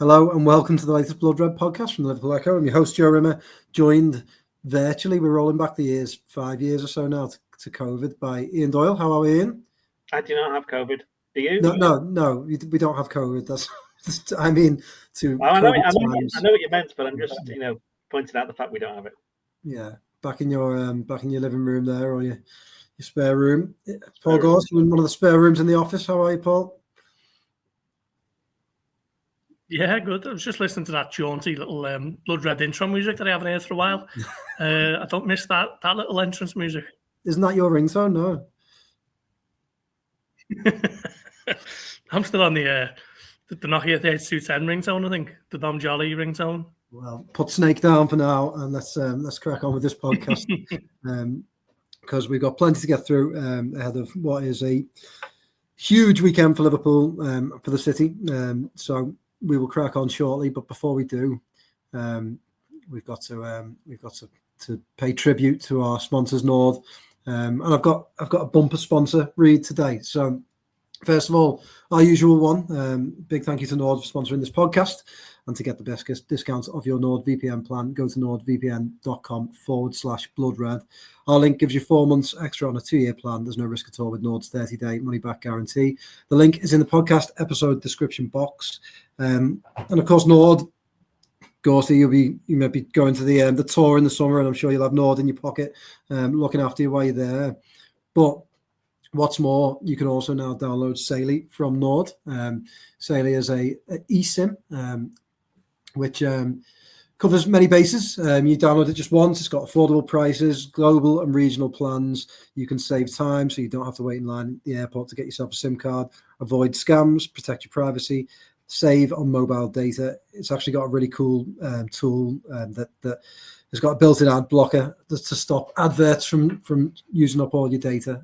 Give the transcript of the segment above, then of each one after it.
Hello and welcome to the latest Blood Red podcast from the Liverpool Echo. I'm your host, Joe Rimmer, joined virtually. We're rolling back the years, 5 years or so now to COVID by Ian Doyle. How are we, Ian? I do not have COVID. Do you? No, we don't have COVID. That's, I mean, I know what you meant, but I'm just, pointing out the fact we don't have it. Yeah, back in your living room there, or your spare room. Paul Gorse, you're in one of the spare rooms in the office. How are you, Paul? Yeah, good. I was just listening to that jaunty little Blood Red intro music that I haven't heard for a while. I don't miss that little entrance music. Isn't that your ringtone? No. I'm still on the Nokia 3210 ringtone, I think. The Dom Jolly ringtone. Well, put Snake down for now and let's crack on with this podcast. Because we've got plenty to get through ahead of what is a huge weekend for Liverpool, for the city. So we will crack on shortly, but before we do, we've got to pay tribute to our sponsors, Nord, and I've got a bumper sponsor read today. So first of all, our usual one, big thank you to Nord for sponsoring this podcast. And to get the best discount of your NordVPN plan, go to nordvpn.com/bloodred. Our link gives you 4 months extra on a 2-year plan. There's no risk at all with Nord's 30-day money-back guarantee. The link is in the podcast episode description box. And of course, Nord, Gorsey, you may be going to the tour in the summer, and I'm sure you'll have Nord in your pocket, looking after you while you're there. But what's more, you can also now download Saily from Nord. Saily is a eSIM, which covers many bases. You download it just once. It's got affordable prices, global and regional plans. You can save time, so you don't have to wait in line at the airport to get yourself a SIM card. Avoid scams, protect your privacy, save on mobile data. It's actually got a really cool tool that has got a built-in ad blocker to stop adverts from using up all your data.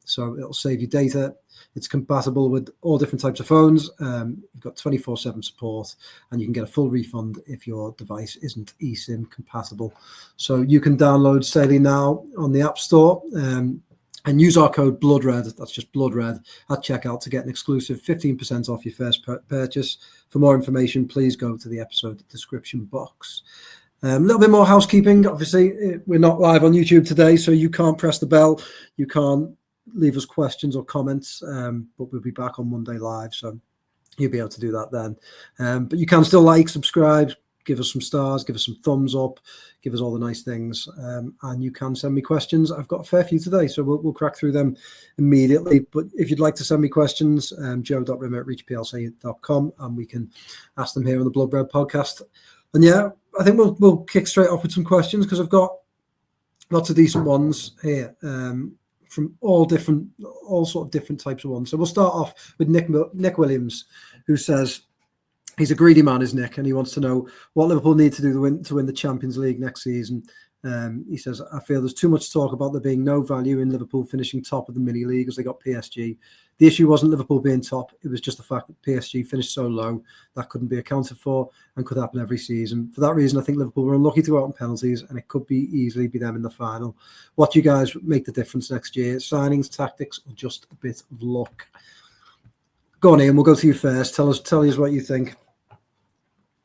So it'll save you data. It's compatible with all different types of phones. You've got 24/7 support, and you can get a full refund if your device isn't eSIM compatible. So you can download Saily now on the App Store and use our code BLOODRED, that's just BLOODRED, at checkout to get an exclusive 15% off your first purchase. For more information, please go to the episode description box. A little bit more housekeeping. Obviously, we're not live on YouTube today, so you can't press the bell. You can't leave us questions or comments, but we'll be back on Monday live, so you'll be able to do that then. But you can still like, subscribe, give us some stars, give us some thumbs up, give us all the nice things, and you can send me questions. I've got a fair few today, so we'll crack through them immediately. But if you'd like to send me questions, joe.rimmer@reachplc.com, and we can ask them here on the Blood Red podcast. And yeah, I think we'll kick straight off with some questions, because I've got lots of decent ones here. From all sort of different types of ones. So we'll start off with Nick Williams, who says he's a greedy man, is Nick, and he wants to know what Liverpool need to do to win the Champions League next season. He says, I feel there's too much talk about there being no value in Liverpool finishing top of the mini league as they got PSG. The issue wasn't Liverpool being top. It was just the fact that PSG finished so low that couldn't be accounted for and could happen every season. For that reason, I think Liverpool were unlucky to go out on penalties, and it could easily be them in the final. What do you guys make the difference next year? Signings, tactics, or just a bit of luck? Go on, Ian. We'll go to you first. Tell us what you think.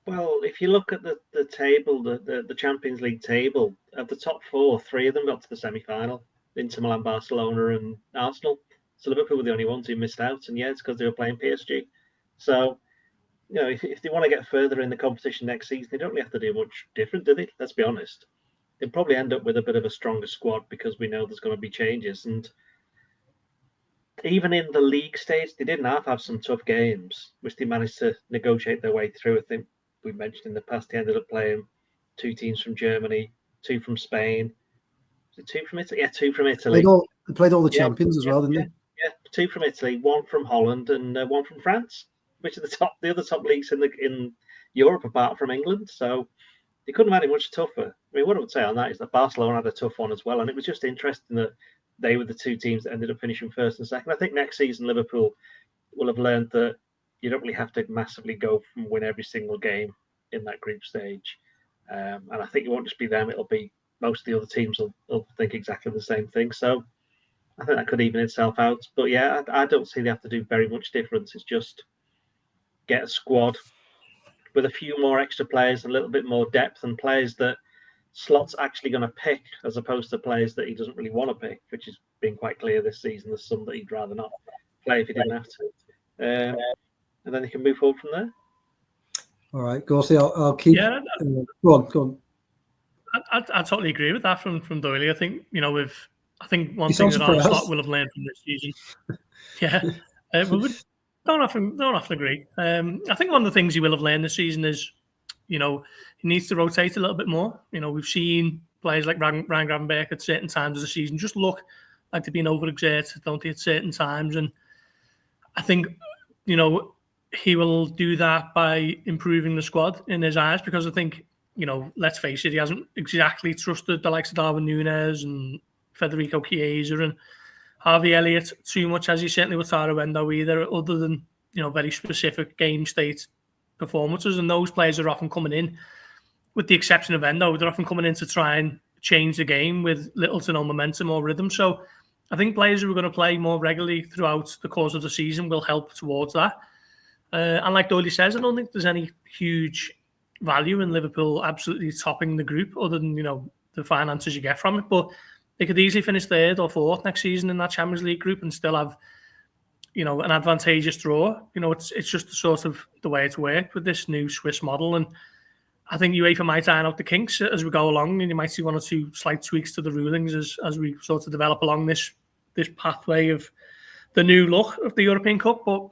Well, if you look at the table, the Champions League table, of the top 4, 3 of them got to the semi-final. Inter Milan, Barcelona and Arsenal. So Liverpool were the only ones who missed out, and yeah, it's because they were playing PSG. So, if they want to get further in the competition next season, they don't really have to do much different, do they? Let's be honest. They'll probably end up with a bit of a stronger squad because we know there's going to be changes. And even in the league stage, they didn't have some tough games, which they managed to negotiate their way through. I think we mentioned in the past, they ended up playing 2 teams from Germany, 2 from Spain. Was it 2 from Italy? Yeah, 2 from Italy. They played all the champions as well, didn't they? Yeah, 2 from Italy, 1 from Holland, and 1 from France, which are the other top leagues in Europe apart from England. So they couldn't have had it much tougher. I mean, what I would say on that is that Barcelona had a tough one as well, and it was just interesting that they were the 2 teams that ended up finishing first and second. I think next season Liverpool will have learned that you don't really have to massively go and win every single game in that group stage. And I think it won't just be them; it'll be most of the other teams will think exactly the same thing. So I think that could even itself out. But yeah, I don't see they have to do very much difference. It's just get a squad, with a few more extra players, a little bit more depth, and players that Slot's actually going to pick, as opposed to players that he doesn't really want to pick, which has been quite clear this season. There's some that he'd rather not play if he didn't have to. And then he can move forward from there. All right, Gorsty, I'll keep. Yeah, go on. I totally agree with that from Doyley. I think I think one thing that Arne Slot will have learned from this season. Yeah, we don't often agree. I think one of the things he will have learned this season is, he needs to rotate a little bit more. We've seen players like Ryan Gravenberch at certain times of the season just look like they've been overexerted, don't they, at certain times. And I think, he will do that by improving the squad in his eyes, because I think, let's face it, he hasn't exactly trusted the likes of Darwin Núñez and Federico Chiesa and Harvey Elliott too much, as he certainly with Taro Endo either, other than, very specific game state performances. And those players are often coming in, with the exception of Endo, they're often coming in to try and change the game with little to no momentum or rhythm. So I think players who are going to play more regularly throughout the course of the season will help towards that. And like Doyley says, I don't think there's any huge value in Liverpool absolutely topping the group, other than, the finances you get from it. But they could easily finish third or fourth next season in that Champions League group and still have, an advantageous draw. It's just sort of the way it's worked with this new Swiss model. And I think UEFA might iron out the kinks as we go along, and you might see one or two slight tweaks to the rulings as we sort of develop along this pathway of the new look of the European Cup. But,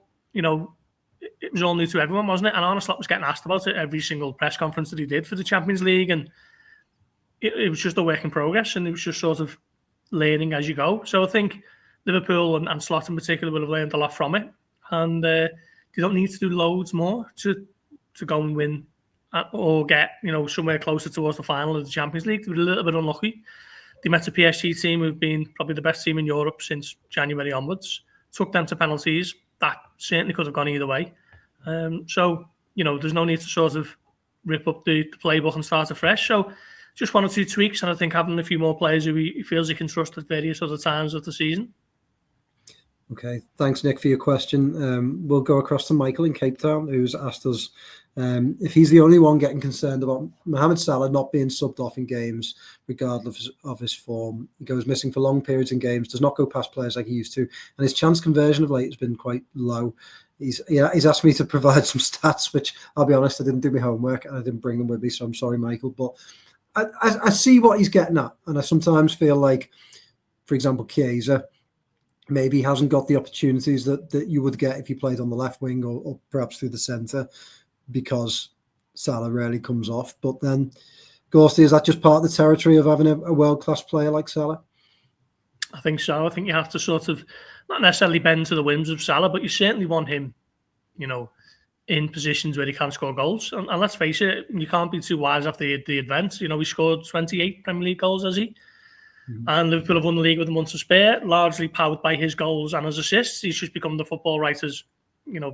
it was all new to everyone, wasn't it? And Arne Slot was getting asked about it every single press conference that he did for the Champions League, and it was just a work in progress, and it was just sort of learning as you go. So I think Liverpool and Slot in particular will have learned a lot from it, and they don't need to do loads more to go and win or get somewhere closer towards the final of the Champions League. They were a little bit unlucky. They met a PSG team who've been probably the best team in Europe since January onwards, took them to penalties. That certainly could have gone either way. So, there's no need to sort of rip up the playbook and start afresh. So just one or two tweaks, and I think having a few more players who he feels he can trust at various other times of the season. Okay, thanks, Nick, for your question. We'll go across to Michael in Cape Town, who's asked us if he's the only one getting concerned about Mohamed Salah not being subbed off in games, regardless of his form. He goes missing for long periods in games, does not go past players like he used to, and his chance conversion of late has been quite low. He's asked me to provide some stats, which I'll be honest, I didn't do my homework and I didn't bring them with me, so I'm sorry, Michael. But I see what he's getting at, and I sometimes feel like, for example, Chiesa maybe hasn't got the opportunities that you would get if you played on the left wing or perhaps through the centre, because Salah rarely comes off. But then, Gorsty, is that just part of the territory of having a world-class player like Salah? I think so. I think you have to sort of not necessarily bend to the whims of Salah, but you certainly want him, in positions where he can score goals. And let's face it, you can't be too wise after the event. He scored 28 Premier League goals, has he? Mm-hmm. And Liverpool have won the league with a month to spare, largely powered by his goals and his assists. He's just become the Football Writers'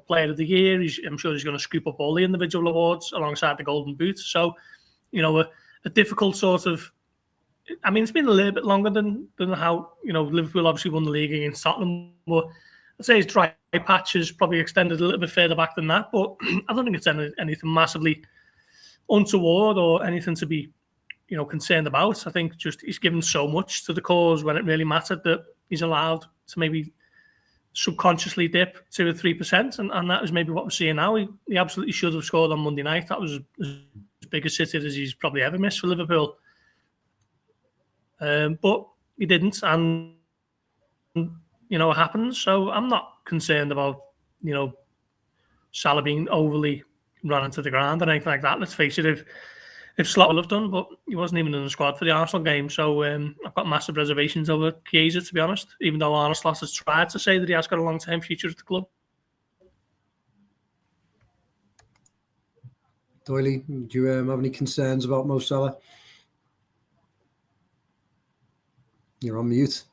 Player of the Year. I'm sure he's going to scoop up all the individual awards alongside the Golden Boot. So, a difficult sort of. I mean, it's been a little bit longer than how Liverpool obviously won the league against Tottenham. But I'd say his dry patch has probably extended a little bit further back than that. But I don't think it's anything massively untoward or anything to be concerned about. I think just he's given so much to the cause when it really mattered that he's allowed to maybe subconsciously dip 2 or 3%, and that is maybe what we're seeing now. He absolutely should have scored on Monday night. That was as big a city as he's probably ever missed for Liverpool. But he didn't, and it happens. So I'm not concerned about Salah being overly run into the ground or anything like that. Let's face it, if Slot will have done, but he wasn't even in the squad for the Arsenal game. So I've got massive reservations over Chiesa, to be honest, even though Arne Slot has tried to say that he has got a long-term future at the club. Doyley, do you have any concerns about Mo Salah? You're on mute.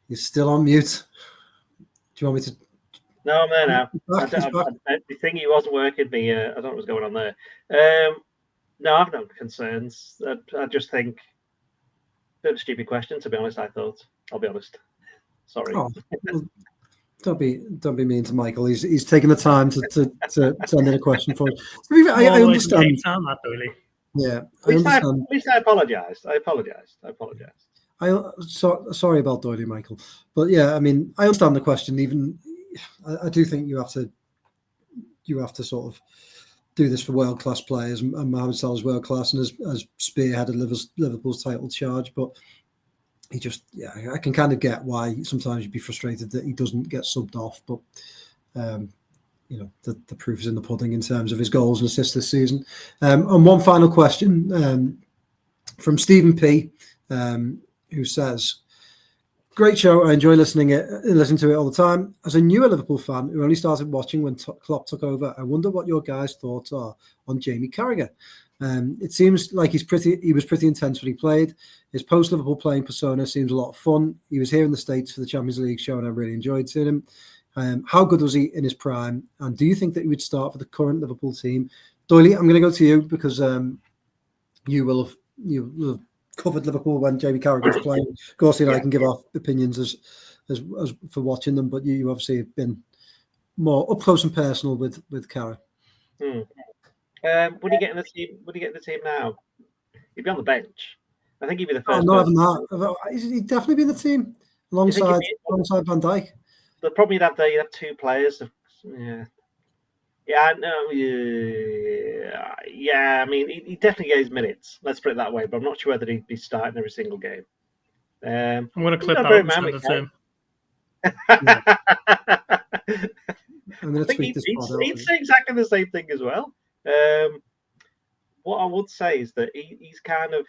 You're still on mute. Do you want me to? No, I'm there now. The thing he wasn't working me. I don't know what was going on there. No, I've no concerns. I just think a bit of a stupid question, to be honest. I thought. I'll be honest. Sorry. Oh, Don't be mean to Michael. He's taking the time to send in a question for us. I understand. That, really. Yeah, I understand. At least I apologise. Sorry about Doyle, Michael. But yeah, I mean, I understand the question. Even I do think you have to sort of do this for world-class players, and Mohamed Salah's world-class and has spearheaded Liverpool's title charge. But he just, I can kind of get why sometimes you'd be frustrated that he doesn't get subbed off. But, the proof is in the pudding in terms of his goals and assists this season. And one final question from Stephen P., who says, great show. I enjoy listening to it all the time. As a newer Liverpool fan who only started watching when Klopp took over, I wonder what your guys' thoughts are on Jamie Carragher. It seems like he was pretty intense when he played. His post-Liverpool playing persona seems a lot of fun. He was here in the States for the Champions League show, and I really enjoyed seeing him. How good was he in his prime? And do you think that he would start for the current Liverpool team? Doyley, I'm going to go to you because you will have covered Liverpool when Jamie Carragher was playing. Of course, I can give our opinions as for watching them, but you obviously have been more up close and personal with Carragher. Would he get in the team? Would he get in the team now? He'd be on the bench. I think he'd be the first. Not even that. He'd definitely be in the team alongside Van Dijk. The problem you'd have two players. I mean, he definitely gets minutes. Let's put it that way. But I'm not sure whether he'd be starting every single game. I'm going to clip that and send it to him. I think he'd say exactly the same thing as well. What I would say is that he's kind of.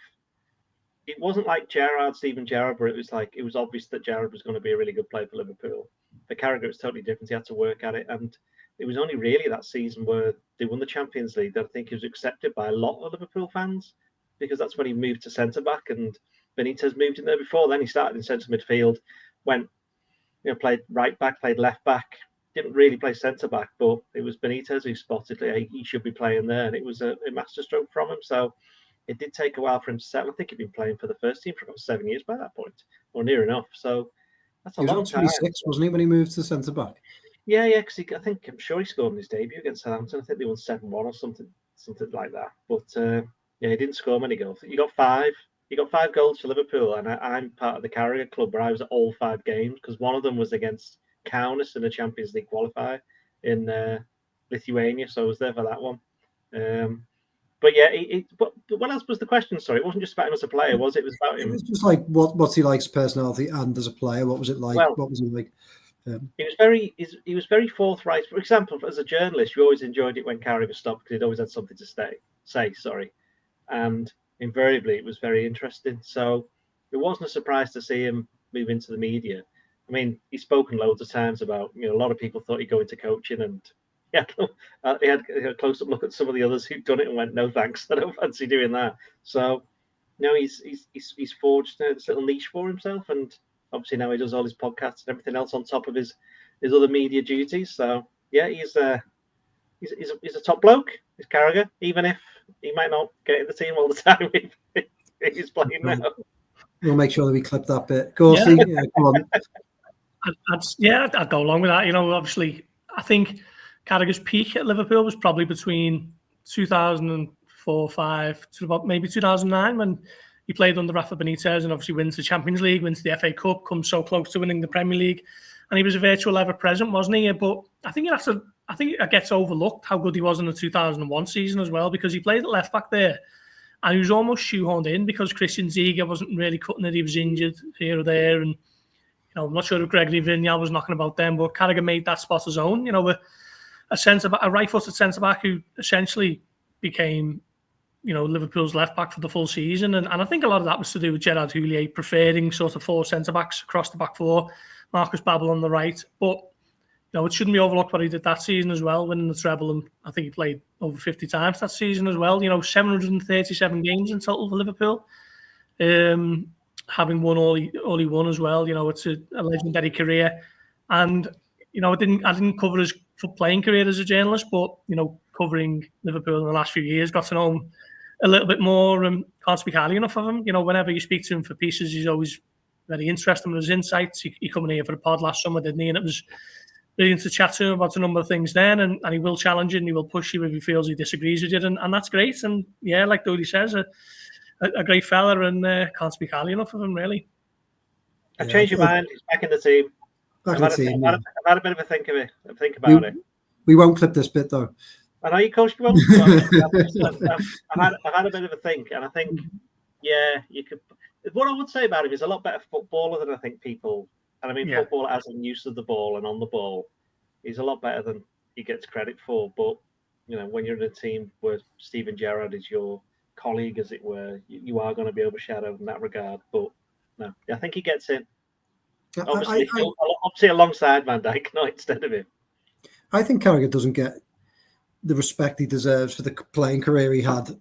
It wasn't like Steven Gerrard, where it was obvious that Gerrard was going to be a really good player for Liverpool. For Carragher, it was totally different. He had to work at it, and it was only really that season where they won the Champions League that I think he was accepted by a lot of Liverpool fans, because that's when he moved to centre back, and Benitez moved in there before. Then he started in centre midfield, played right back, played left back. Didn't really play centre back, but it was Benitez who spotted he should be playing there, and it was a masterstroke from him. So it did take a while for him to settle. I think he'd been playing for the first team for about 7 years by that point, or near enough. So that's a long time. He was 26, wasn't he, when he moved to centre back? Yeah, because I'm sure he scored in his debut against Southampton. I think they won 7-1 or something like that. But he didn't score many goals. He got 5 goals for Liverpool, and I'm part of the Carragher club where I was at all 5 games, because one of them was against Kaunas in the Champions League qualifier in Lithuania, so I was there for that one. But what else was the question? Sorry, it wasn't just about him as a player, was it? It was about him. It was just like what's he like as personality and as a player. What was it like? Well, what was he like? He was very forthright. For example, as a journalist, you always enjoyed it when Carragher stopped, because he'd always had something to say. And invariably it was very interesting. So it wasn't a surprise to see him move into the media. I mean, he's spoken loads of times about, a lot of people thought he'd go into coaching, and he had a close-up look at some of the others who'd done it and went, no thanks, I don't fancy doing that. So he's forged this little niche for himself, and obviously now he does all his podcasts and everything else on top of his other media duties. So yeah, he's a top bloke. He's Carragher, even if he might not get in the team all the time if he's playing now. We'll make sure that we clip that bit. Gorsey, come on. I'd go along with that. Obviously, I think Carragher's peak at Liverpool was probably between 2004-05 to about maybe 2009, when he played under Rafa Benitez and obviously wins the Champions League, wins the FA Cup, comes so close to winning the Premier League, and he was a virtual ever-present, wasn't he? But I think it gets overlooked how good he was in the 2001 season as well, because he played at left back there, and he was almost shoehorned in because Christian Ziege wasn't really cutting it. He was injured here or there, and I'm not sure if Gregory Vignal was knocking about them, but Carragher made that spot his own. A right-footed centre-back who essentially became, Liverpool's left-back for the full season. And I think a lot of that was to do with Gerard Houllier preferring sort of 4 centre-backs across the back 4, Marcus Babbel on the right. But, it shouldn't be overlooked what he did that season as well, winning the treble. And I think he played over 50 times that season as well. 737 games in total for Liverpool. Having won all he won as well. It's a legendary career. And, I didn't cover his playing career as a journalist, but, covering Liverpool in the last few years, got to know him a little bit more, and can't speak highly enough of him. Whenever you speak to him for pieces, he's always very interesting with his insights. He come in here for the pod last summer, didn't he? And it was brilliant to chat to him about a number of things then, and he will challenge you and he will push you if he feels he disagrees with you, and that's great. And yeah, like Dodie says, a great fella, and can't speak highly enough of him, really. I've changed your mind. He's back in the team. I've had a bit of a think about it. We won't clip this bit though. I know you coach won't. I've had a bit of a think, and I think, yeah, you could. What I would say about him is a lot better footballer than I think people. And I mean, football as in use of the ball and on the ball, he's a lot better than he gets credit for. But when you're in a team where Steven Gerrard is your colleague, as it were, you are going to be overshadowed in that regard. But no, I think he gets in. Obviously, alongside Van Dijk, not instead of him. I think Carragher doesn't get the respect he deserves for the playing career he had,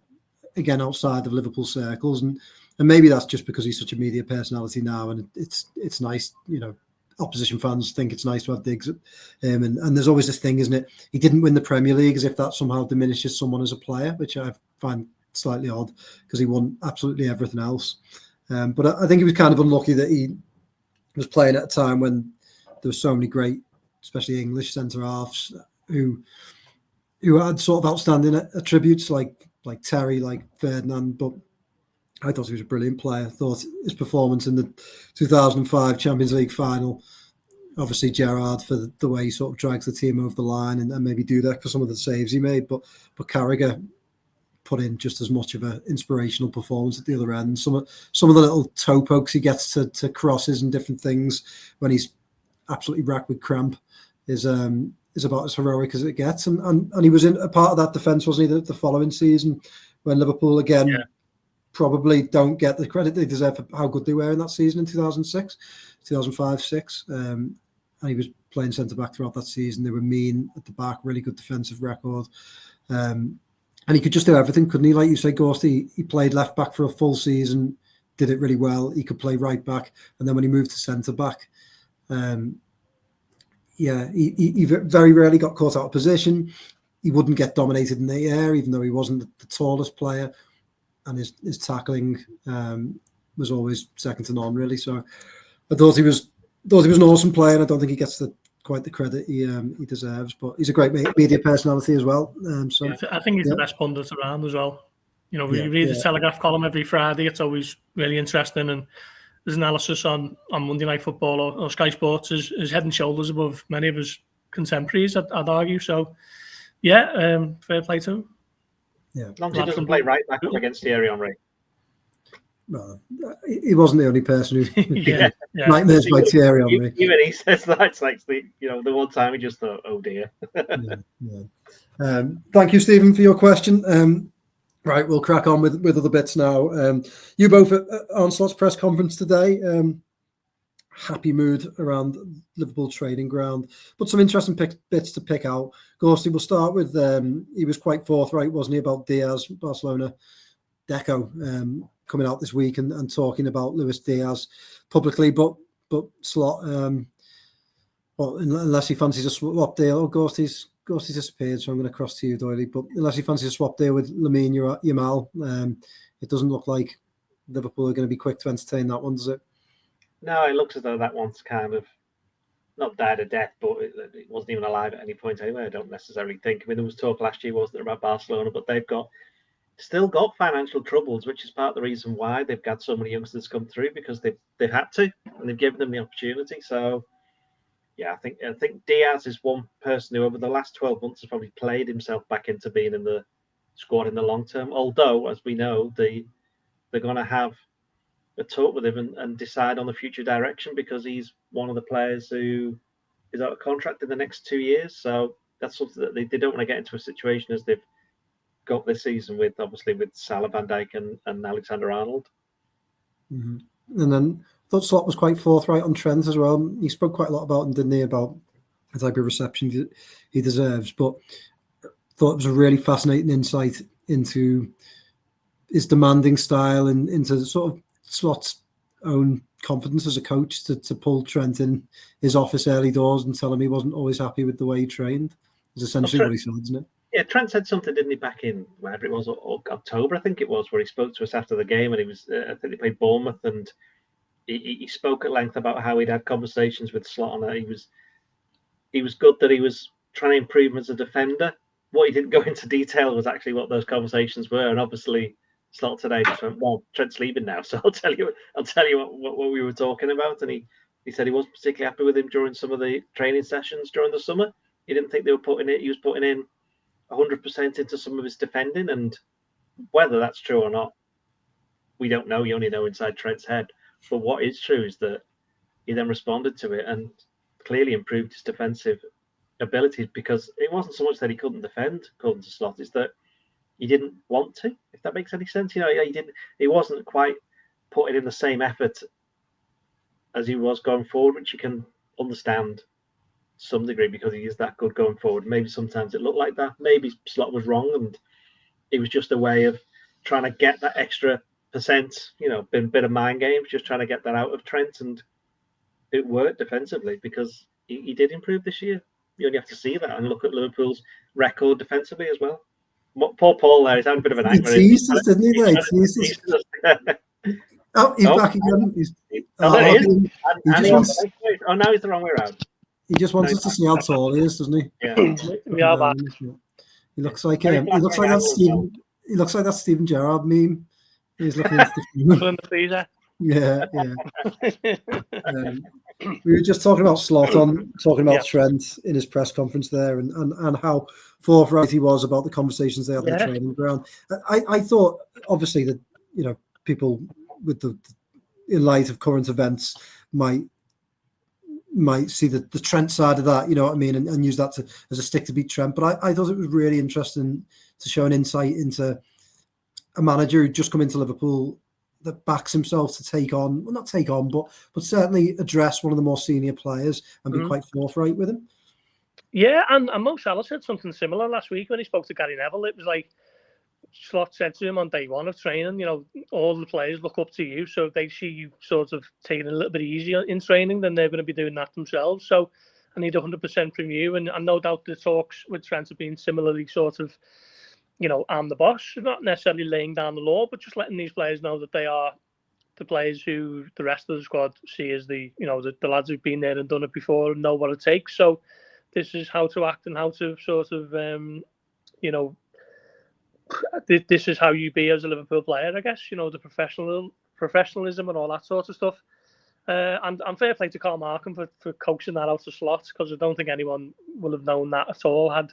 again, outside of Liverpool circles, and maybe that's just because he's such a media personality now, and it's nice, opposition fans think it's nice to have digs at him, and there's always this thing, isn't it? He didn't win the Premier League, as if that somehow diminishes someone as a player, which I find slightly odd, because he won absolutely everything else. But I think he was kind of unlucky that he was playing at a time when there were so many great, especially English centre-halves, who had sort of outstanding attributes like Terry, like Ferdinand. But I thought he was a brilliant player. I thought his performance in the 2005 Champions League final, obviously Gerrard for the way he sort of drags the team over the line, and maybe Dudek for some of the saves he made. But Carragher put in just as much of an inspirational performance at the other end. Some of the little toe pokes he gets to crosses and different things when he's absolutely racked with cramp is about as heroic as it gets. And he was in a part of that defence, wasn't he, the following season when Liverpool again probably don't get the credit they deserve for how good they were in that season in 2005-06. And he was playing centre-back throughout that season. They were mean at the back, really good defensive record. And he could just do everything, couldn't he? Like you say, Ghosty, he played left-back for a full season, did it really well. He could play right-back. And then when he moved to centre-back, he very rarely got caught out of position. He wouldn't get dominated in the air, even though he wasn't the tallest player. And his tackling was always second to none, really. So I thought he was an awesome player, and I don't think he gets quite the credit he deserves. But he's a great media personality as well. I think he's the best pundit around as well. We read the Telegraph column every Friday. It's always really interesting, and his analysis on Monday Night Football or Sky Sports is head and shoulders above many of his contemporaries, I'd argue. So, fair play to him. Yeah. As long as he doesn't play right back against Thierry Henry. Well, he wasn't the only person who nightmares by Thierry Henry. Even he says that. It's like the one time he just thought, oh dear. Thank you, Stephen, for your question. Right, we'll crack on with other bits now. You both at Onslaught's press conference today. Happy mood around Liverpool training ground, but some interesting bits to pick out. Ghosty, we'll start with, he was quite forthright, wasn't he, about Diaz, Barcelona, Deco, coming out this week and talking about Luis Diaz publicly, but Slot, unless he fancies a swap deal, Ghosty's disappeared, so I'm going to cross to you, Doyley, but unless he fancies a swap deal with Lamine Yamal, it doesn't look like Liverpool are going to be quick to entertain that one, does it? No, it looks as though that one's kind of not died a death, but it wasn't even alive at any point anyway. I don't necessarily think. I mean, there was talk last year, wasn't there, about Barcelona, but they've still got financial troubles, which is part of the reason why they've got so many youngsters come through, because they've had to, and they've given them the opportunity. So, yeah, I think Diaz is one person who over the last 12 months has probably played himself back into being in the squad in the long term. Although, as we know, they're going to have a talk with him and decide on the future direction, because he's one of the players who is out of contract in the next 2 years. So that's something that they don't want to get into a situation as they've got this season with Salah, Van Dijk and Alexander-Arnold. Mm-hmm. And then I thought Slot was quite forthright on Trent as well. He spoke quite a lot about him, didn't he, about the type of reception he deserves, but I thought it was a really fascinating insight into his demanding style and into sort of Slot's own confidence as a coach to pull Trent in his office early doors and tell him he wasn't always happy with the way he trained. Is essentially what he said, isn't it? Yeah, Trent said something, didn't he, back in whenever it was, October, I think it was, where he spoke to us after the game, and he was, I think they played Bournemouth, and he spoke at length about how he'd had conversations with Slot on it. He was good that he was trying to improve him as a defender. What he didn't go into detail was actually what those conversations were, and obviously Slot today just went, "Well, Trent's leaving now, so I'll tell you what we were talking about." And he said he wasn't particularly happy with him during some of the training sessions during the summer. He didn't think they were putting it. He was putting in 100% into some of his defending, and whether that's true or not, we don't know. You only know inside Trent's head. But what is true is that he then responded to it and clearly improved his defensive abilities, because it wasn't so much that he couldn't defend, according to Slot, it's that he didn't want to, if that makes any sense. He wasn't quite putting in the same effort as he was going forward, which you can understand to some degree because he is that good going forward. Maybe sometimes it looked like that. Maybe Slot was wrong and it was just a way of trying to get that extra percent, bit of mind games, just trying to get that out of Trent, and it worked defensively because he did improve this year. You only have to see that and look at Liverpool's record defensively as well. Poor Paul there, he's having a bit of an anger. He teased us, didn't he? He teased us. Oh, he's back again. Now he's the wrong way around. He just wants us to see how tall he is, doesn't he? Yeah, we are back. He looks like that Steven Gerrard meme. He's looking at the freezer. Yeah. We were just talking about Slot talking about Trent in his press conference there, and how forthright he was about the conversations they had on the training ground. I thought, obviously, that people with in light of current events might see the Trent side of that, you know what I mean, and use that as a stick to beat Trent. But I thought it was really interesting to show an insight into a manager who just come into Liverpool that backs himself to not take on, but certainly address one of the more senior players and be quite forthright with him. Yeah, and Mo Salah said something similar last week when he spoke to Gary Neville. It was like Slot said to him on day one of training, all the players look up to you, so if they see you sort of taking it a little bit easier in training, then they're going to be doing that themselves. So I need 100% from you, and no doubt the talks with Trent have been similarly sort of, I'm the boss, not necessarily laying down the law, but just letting these players know that they are the players who the rest of the squad see as the lads who've been there and done it before and know what it takes. So this is how to act and how to sort of, this is how you be as a Liverpool player, I guess, the professionalism and all that sort of stuff. And fair play to Carl Markham for coaxing that out of Slot, because I don't think anyone will have known that at all had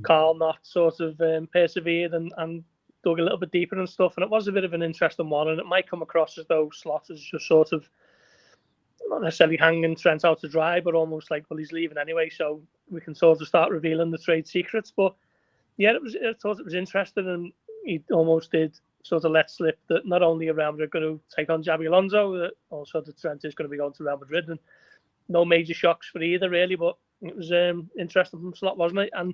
Carl not sort of persevered and dug a little bit deeper and stuff. And it was a bit of an interesting one, and it might come across as though Slot is just sort of not necessarily hanging Trent out to dry, but almost like, well, he's leaving anyway, so we can sort of start revealing the trade secrets. But yeah, I thought it was interesting, and he almost did sort of let slip that not only are Real Madrid going to take on Xabi Alonso, that also that Trent is going to be going to Real Madrid, and no major shocks for either, really. But it was interesting from Slot, wasn't it? And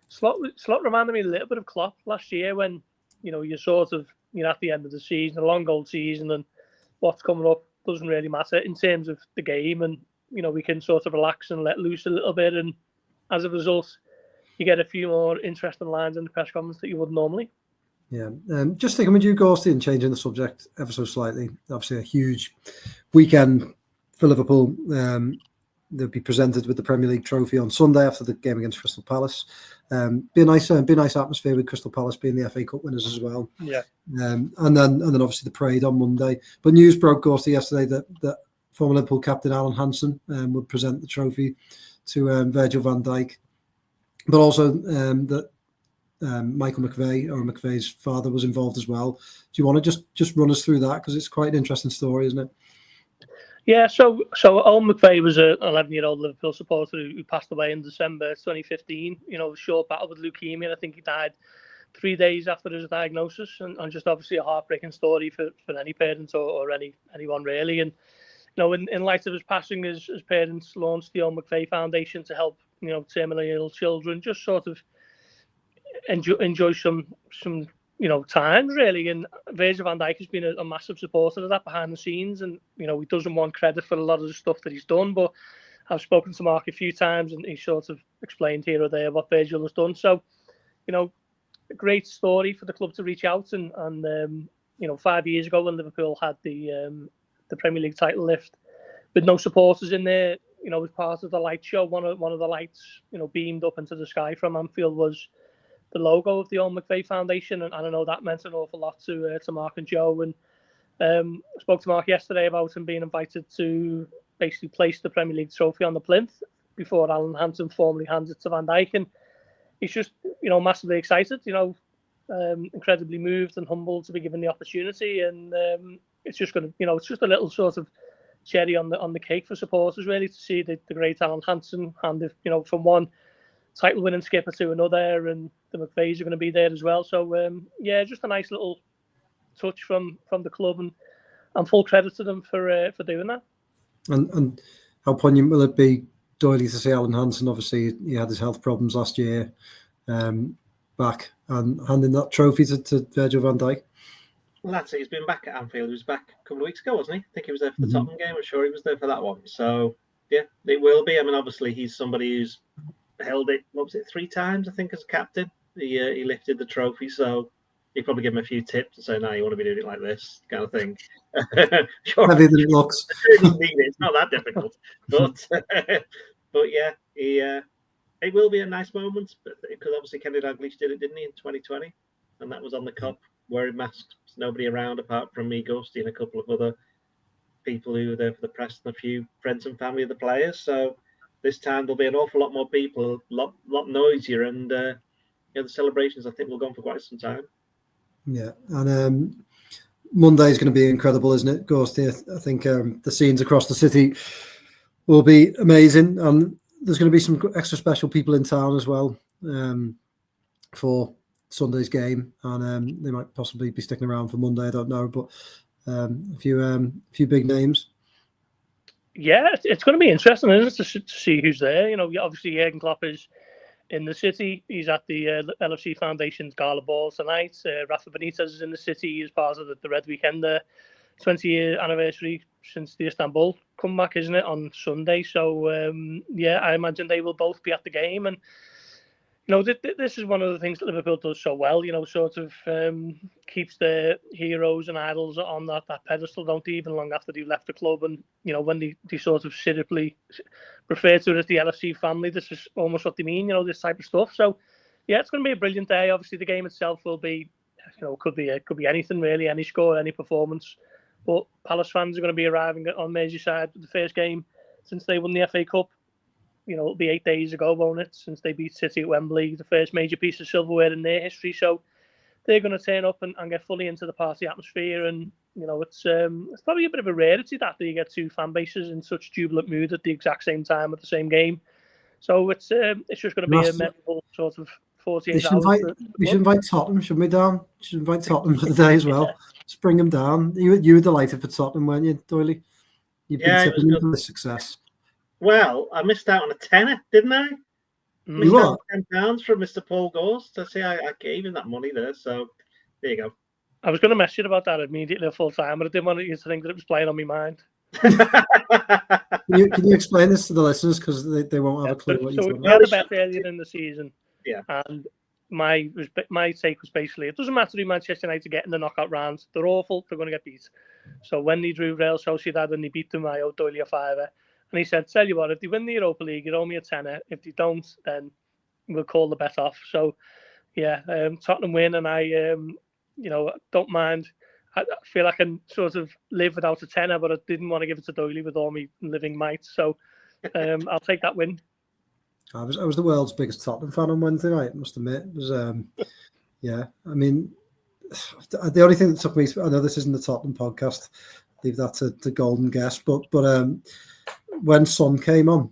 Slot reminded me a little bit of Klopp last year when, you're sort of, at the end of the season, a long old season, and what's coming up doesn't really matter in terms of the game, and, we can sort of relax and let loose a little bit, and as a result, you get a few more interesting lines in the press conference that you would normally. Yeah, just thinking with you, Ghosty, and changing the subject ever so slightly, obviously a huge weekend for Liverpool. They'll be presented with the Premier League trophy on Sunday after the game against Crystal Palace. Be a nice atmosphere with Crystal Palace being the FA Cup winners as well. Yeah. And then obviously the parade on Monday. But news broke, Ghosty, yesterday that former Liverpool captain Alan Hansen would present the trophy to Virgil van Dijk. But also that Michael McVeigh, or McVeigh's father, was involved as well. Do you want to just run us through that? Because it's quite an interesting story, isn't it? Yeah, so Owen McVeigh was an 11-year-old Liverpool supporter who passed away in December 2015. A short battle with leukemia, and I think he died 3 days after his diagnosis, and just obviously a heartbreaking story for any parent or anyone really. And in light of his passing, his parents launched the Owen McVeigh Foundation to help terminally ill children just sort of enjoy some times really. And Virgil van Dijk has been a massive supporter of that behind the scenes, and he doesn't want credit for a lot of the stuff that he's done, but I've spoken to Mark a few times and he sort of explained here or there what Virgil has done. So a great story for the club to reach out, and 5 years ago when Liverpool had the the Premier League title lift with no supporters in there. As part of the light show, one of the lights, beamed up into the sky from Anfield was the logo of the Owen McVeigh Foundation, and I know that meant an awful lot to Mark and Joe. And I spoke to Mark yesterday about him being invited to basically place the Premier League trophy on the plinth before Alan Hansen formally hands it to Van Dijk, and he's just massively excited, incredibly moved and humbled to be given the opportunity, and it's just going to it's just a little sort of cherry on the cake for supporters, really, to see the great Alan Hansen handed from one title winning skipper to another, and the McVeighs are going to be there as well. So just a nice little touch from the club, and full credit to them for doing that. And how poignant will it be, Doyley, to see Alan Hansen? Obviously, he had his health problems last year, back and handing that trophy to Virgil van Dijk. Well, that's it. He's been back at Anfield. He was back a couple of weeks ago, wasn't he? I think he was there for the Tottenham game. I'm sure he was there for that one. So, yeah, it will be. I mean, obviously, he's somebody who's held it, 3 times, I think, as a captain. He lifted the trophy, so he'd probably give him a few tips and say, no, you want to be doing it like this, kind of thing. Sure. Heavier than it looks. It's not that difficult. But yeah, it will be a nice moment, because obviously Kenny Dalglish did it, didn't he, in 2020? And that was on the cup, wearing masks, nobody around apart from me, Ghosty, and a couple of other people who were there for the press, and a few friends and family of the players. So this time there'll be an awful lot more people, a lot noisier, and the celebrations, I think, will go on for quite some time. Yeah, and Monday is going to be incredible, isn't it, Ghosty? I think the scenes across the city will be amazing, and there's going to be some extra special people in town as well for Sunday's game, and they might possibly be sticking around for Monday. I don't know, but a few big names. Yeah, it's going to be interesting, isn't it, to see who's there. Obviously Jurgen Klopp is in the city. He's at the LFC Foundation's Gala Ball tonight. Rafa Benitez is in the city as part of the Red Weekend, the 20-year anniversary since the Istanbul comeback, isn't it, on Sunday? So, I imagine they will both be at the game. And, this is one of the things that Liverpool does so well, sort of keeps their heroes and idols on that pedestal, don't they, even long after they've left the club. And, when they sort of cynically refer to it as the LFC family, this is almost what they mean, this type of stuff. So, yeah, it's going to be a brilliant day. Obviously, the game itself will be, could be anything really, any score, any performance. But Palace fans are going to be arriving on Merseyside for the first game since they won the FA Cup. It'll be 8 days ago, won't it, since they beat City at Wembley, the first major piece of silverware in their history. So they're going to turn up and get fully into the party atmosphere. And, it's probably a bit of a rarity that you get 2 fan bases in such jubilant mood at the exact same time at the same game. So it's just going to be a memorable sort of 48 hours. We should invite Tottenham, shouldn't we, Dan? We should invite Tottenham for the day as well. Just bring them down. You were delighted for Tottenham, weren't you, Doyley? You've been tipping them for the success. Well, I missed out on a tenner, didn't I? Missed out on £10 from Mr. Paul Gorst. I gave him that money there, so there you go. I was going to mess you about that immediately at full time, but I didn't want you to think that it was playing on my mind. Can you explain this to the listeners, because they won't have a clue what you're talking about? We had a bet earlier in the season, yeah, and my take was basically, it doesn't matter who Manchester United get in the knockout rounds. They're awful. They're going to get beat. So when they drew Real Sociedad and they beat them, I owed Doyley a £5. And he said, tell you what, if they win the Europa League, you owe me a £10. If they don't, then we'll call the bet off. So, yeah, Tottenham win, and I, don't mind. I feel I can sort of live without a £10, but I didn't want to give it to Doyley with all my living might. So I'll take that win. I was the world's biggest Tottenham fan on Wednesday night, I must admit. It was, yeah, I mean, the only thing that took me, I know this isn't the Tottenham podcast, leave that to Golden Guest, but when Son came on,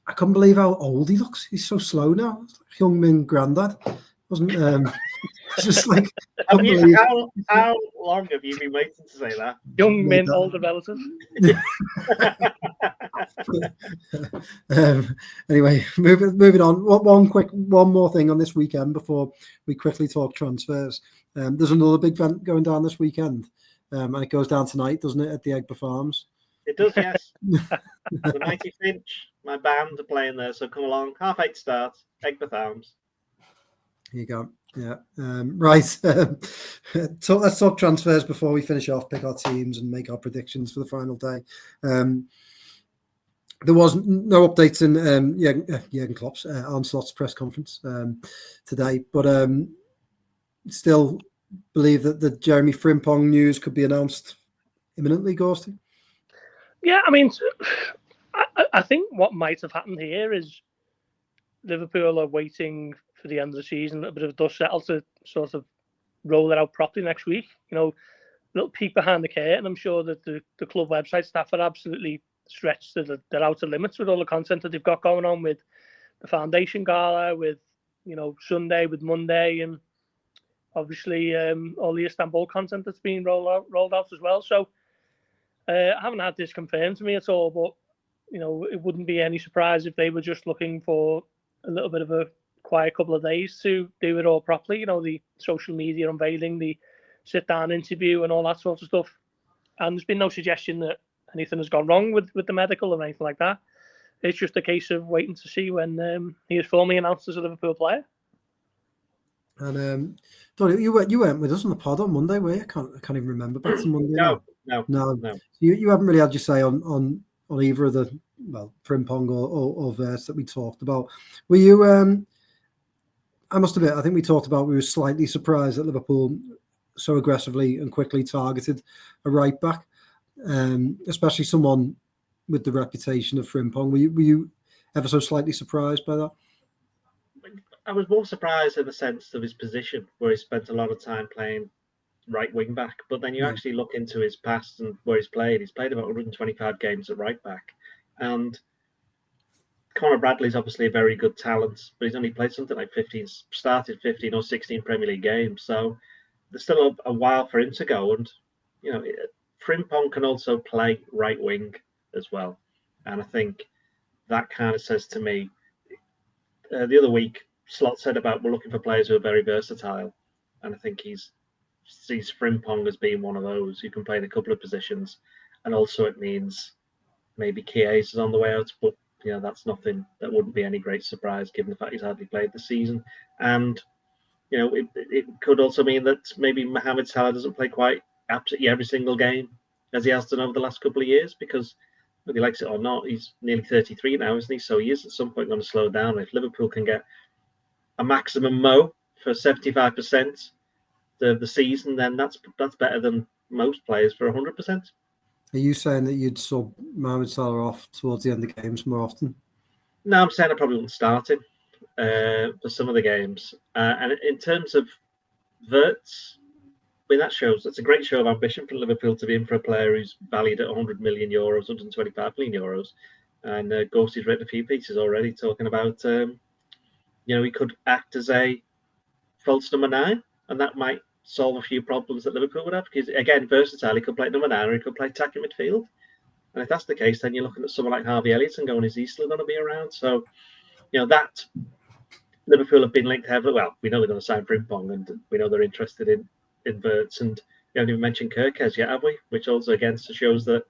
I couldn't believe how old he looks. He's so slow now. It's like Young Min granddad. Wasn't it's just like how long have you been waiting to say that? Young Min, older relative. Anyway, moving on. One more thing on this weekend before we quickly talk transfers. There's another big event going down this weekend, and it goes down tonight, doesn't it, at the Eggborough Farms? It does, yes. The Mighty Finch, my band, are playing there, so come along. 8:30 start, Eggborough Farms. Here you go. Yeah. Right. So let's talk transfers before we finish off, pick our teams and make our predictions for the final day. There was no updates in Jurgen Klopp's Arne Slot's press conference today, but still believe that the Jeremy Frimpong news could be announced imminently, Ghosty? Yeah, I mean, I think what might have happened here is Liverpool are waiting for the end of the season, a bit of dust settle to sort of roll it out properly next week. You know, little peek behind the curtain. I'm sure that the club website staff are absolutely stretched to their outer limits with all the content that they've got going on with the foundation gala, with Sunday, with Monday, and obviously all the Istanbul content that's being rolled out as well. So I haven't had this confirmed to me at all, but it wouldn't be any surprise if they were just looking for a little bit of a quiet couple of days to do it all properly. The social media unveiling, the sit-down interview and all that sort of stuff. And there's been no suggestion that anything has gone wrong with the medical or anything like that. It's just a case of waiting to see when he is formally announced as a Liverpool player. And Donny, you weren't with us on the pod on Monday, were you? I can't even remember back to Monday. No. You haven't really had your say on either of the Frimpong or Verts that we talked about. Were you? I must admit, I think we talked about we were slightly surprised that Liverpool so aggressively and quickly targeted a right back, especially someone with the reputation of Frimpong. Were you ever so slightly surprised by that? I was more surprised in the sense of his position, where he spent a lot of time playing right wing back. But then you actually look into his past and where he's played. He's played about 125 games at right back, and Conor Bradley's obviously a very good talent, but he's only played something like 15 or 16 Premier League games. So there's still a while for him to go. And Frimpong can also play right wing as well, and I think that kind of says to me. The other week, Slot said about we're looking for players who are very versatile, and I think he sees Frimpong as being one of those who can play in a couple of positions, and also it means maybe Chiesa is on the way out, but that's nothing that wouldn't be any great surprise given the fact he's hardly played this season, and it could also mean that maybe Mohamed Salah doesn't play quite absolutely every single game as he has done over the last couple of years, because whether he likes it or not, he's nearly 33 now, isn't he? So he is at some point going to slow down. If Liverpool can get a maximum Mo for 75% of the season, then that's better than most players for 100%. Are you saying that you'd sub Mohamed Salah off towards the end of games more often? No, I'm saying I probably wouldn't start him for some of the games. And in terms of Verts, I mean, that's a great show of ambition for Liverpool to be in for a player who's valued at 100 million euros, 125 million euros. And Ghosty's written a few pieces already talking about, he could act as a false number 9, and that might solve a few problems that Liverpool would have. Because, again, versatile, he could play number 9 or he could play attacking midfield. And if that's the case, then you're looking at someone like Harvey Elliott and going, is he still going to be around? So, that Liverpool have been linked heavily. Well, we know they're going to sign Frimpong, and we know they're interested in Verts, and we haven't even mentioned Kerkez yet, have we? Which also again shows that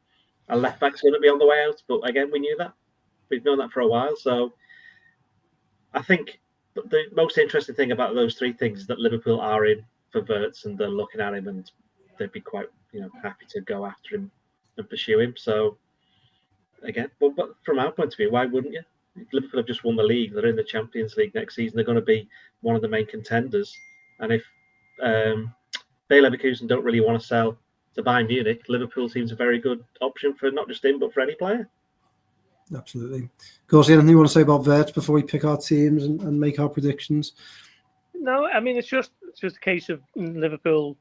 a left back's going to be on the way out. But again, we knew that. We've known that for a while. So I think the most interesting thing about those three things is that Liverpool are in for Verts, and they're looking at him, and they'd be quite happy to go after him and pursue him. So again, but from our point of view, why wouldn't you? Liverpool have just won the league. They're in the Champions League next season. They're going to be one of the main contenders. And if Bayer Leverkusen don't really want to sell to Bayern Munich, Liverpool seems a very good option for not just him, but for any player. Absolutely. Of course, anything you want to say about Verts before we pick our teams and make our predictions? No, I mean, it's just a case of Liverpool,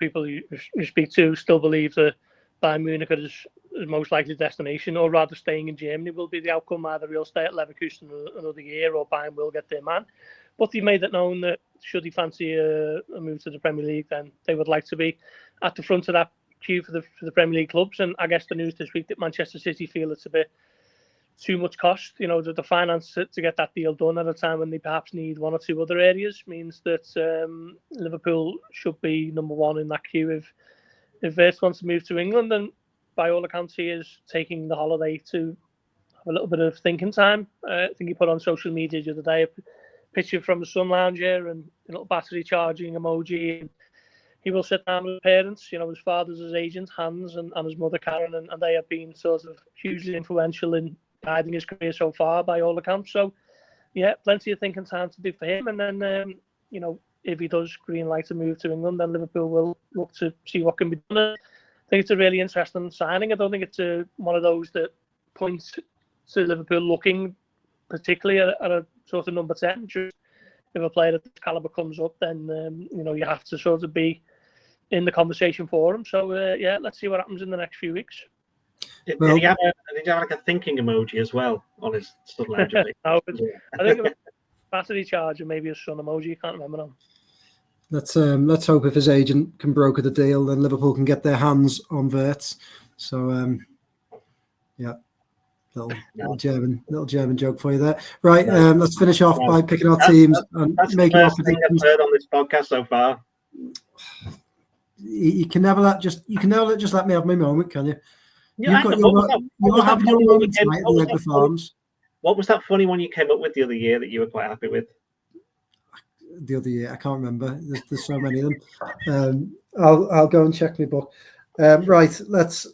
people you speak to still believe that Bayern Munich is most likely destination, or rather staying in Germany will be the outcome. Either he'll stay at Leverkusen another year, or Bayern will get their man. But he made it known that should he fancy a move to the Premier League, then they would like to be at the front of that queue for the Premier League clubs. And I guess the news this week that Manchester City feel it's a bit too much cost. The finance to get that deal done at a time when they perhaps need one or two other areas means that Liverpool should be number one in that queue if Verts wants to move to England. And by all accounts, he is taking the holiday to have a little bit of thinking time. I think he put on social media the other day picture from the sun lounger and a little battery charging emoji. And he will sit down with his parents. His father's his agent, Hans, and his mother, Karen, and they have been sort of hugely influential in guiding his career so far, by all accounts. So, yeah, plenty of thinking time to do for him. And then, if he does green light to move to England, then Liverpool will look to see what can be done. I think it's a really interesting signing. I don't think it's one of those that points to Liverpool looking particularly at a sort of number 10. Just if a player of this calibre comes up, then, you have to sort of be in the conversation for him. So, let's see what happens in the next few weeks. Did he have like a thinking emoji as well on his stuff? No, I think it was battery charge and maybe a sun emoji. I can't remember now. Let's hope if his agent can broker the deal, then Liverpool can get their hands on Wirtz. So, little German joke for you there. Right, let's finish off by picking our teams and making our predictions. That's the first thing I've heard on this podcast so far. You can never just let me have my moment, can you? Yeah, you're having your moment tonight at the Eggborough Farms. What was that funny one you came up with the other year that you were quite happy with? The other year, I can't remember. There's so many of them. I'll go and check my book. Right, let's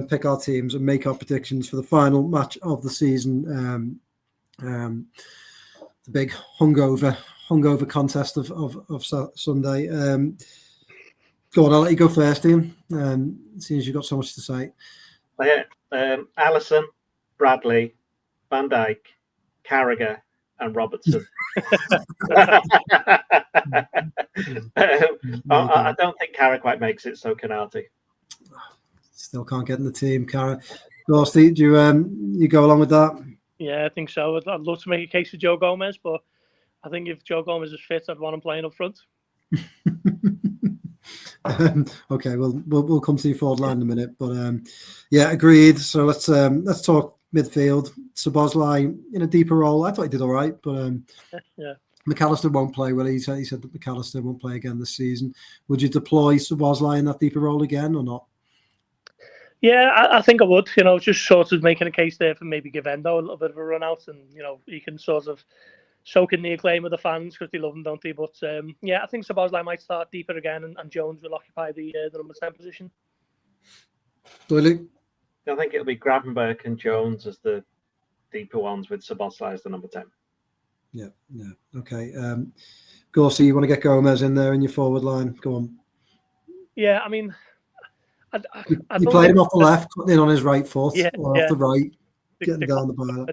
pick our teams and make our predictions for the final match of the season. The big hungover contest of Sunday. Go on, I'll let you go first, Ian. Seeing as you've got so much to say. Alisson, Bradley, Van Dijk, Carragher, and Robertson. I don't think Carragher quite makes it, so Canati. Still can't get in the team, Carragher. Gorsty, do you go along with that? Yeah, I think so. I'd love to make a case for Joe Gomez, but I think if Joe Gomez is fit, I'd want him playing up front. Okay, we'll come to your forward line in a minute, but agreed. So let's talk midfield. Szoboszlai in a deeper role. I thought he did all right, but McAllister won't play. Well, he said that McAllister won't play again this season. Would you deploy Szoboszlai in that deeper role again or not? Yeah, I think I would. Just sort of making a case there for maybe give Endo a little bit of a run out, and he can sort of soak in the acclaim of the fans because they love him, don't they? But I think Szoboszlai might start deeper again, and Jones will occupy the number 10 position. Doyle? I think it'll be Gravenberch and Jones as the deeper ones, with Szoboszlai as the number 10. Yeah. Okay. Gorsey, you want to get Gomez in there in your forward line? Go on. Yeah, I mean, you played him off the left, cutting in on his right foot, or off the right, getting down the bar.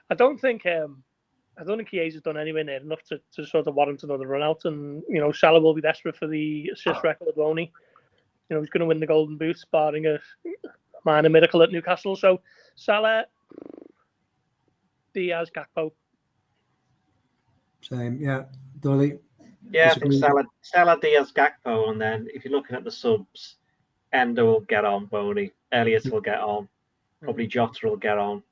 I don't think Chiesa's done anywhere near enough to sort of warrant another run out, and Salah will be desperate for the assist record, won't he? He's going to win the Golden Boot, barring a minor miracle at Newcastle. So Salah, Diaz, Gakpo. Same, yeah. Dolly. Yeah, I think Salah, Diaz, Gakpo, and then if you're looking at the subs, Endo will get on, Boney. Elliott will get on. Probably Jota will get on.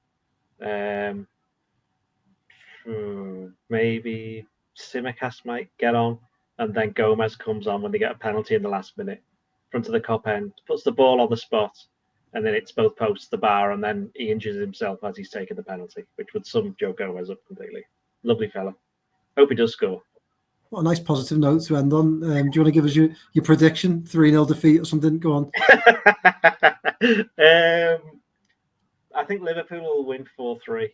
Maybe Tsimikas might get on, and then Gomez comes on when they get a penalty in the last minute, front of the cop end, puts the ball on the spot, and then it's both posts, the bar, and then he injures himself as he's taking the penalty, which would sum Joe Gomez up completely. Lovely fella. Hope he does score. What a nice positive note to end on. Do you want to give us your prediction? 3-0 defeat or something? Go on. I think Liverpool will win 4-3.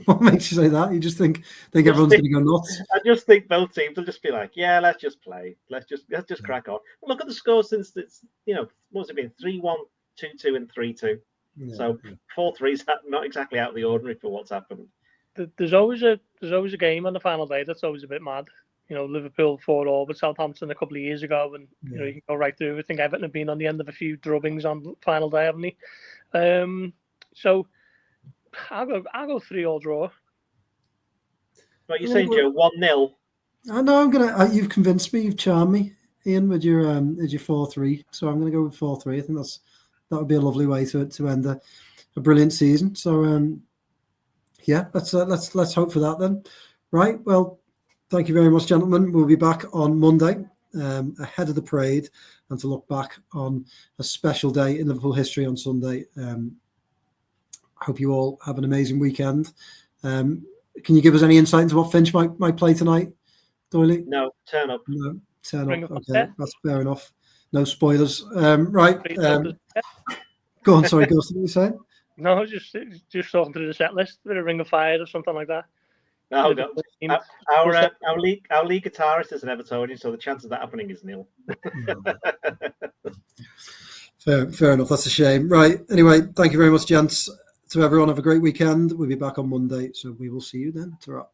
What makes you say that? You just think everyone's going to go nuts? I just think both teams will just be like, yeah, let's just play. Let's just crack on. Look at the scores since it's, what's it been? 3-1, 2-2, and 3-2. Yeah, so 4-3 is not exactly out of the ordinary for what's happened. There's always a game on the final day that's always a bit mad. Liverpool 4-4 with Southampton a couple of years ago, and you can go right through. I think Everton have been on the end of a few drubbings on the final day, haven't they? So I'll go 3-3 draw. But you're saying, Joe, 1-0? I know I'm gonna. You've convinced me. You've charmed me, Ian, with your 4-3. So I'm gonna go with 4-3. I think that would be a lovely way to end a brilliant season. So let's hope for that then. Right. Well, thank you very much, gentlemen. We'll be back on Monday ahead of the parade and to look back on a special day in Liverpool history on Sunday. I hope you all have an amazing weekend. Can you give us any insight into what Finch might play tonight, Doyley? No, turn up. No, turn up. Okay, that's fair enough. No spoilers. Right. Go on. Sorry, Ghost. What were you saying? No, just talking through the set list, a bit of Ring of Fire or something like that. No. Our league guitarist is an Evertonian, so the chance of that happening is nil. Fair enough. That's a shame. Right. Anyway, thank you very much, gents. To everyone, have a great weekend. We'll be back on Monday, so we will see you then. Ta-ra.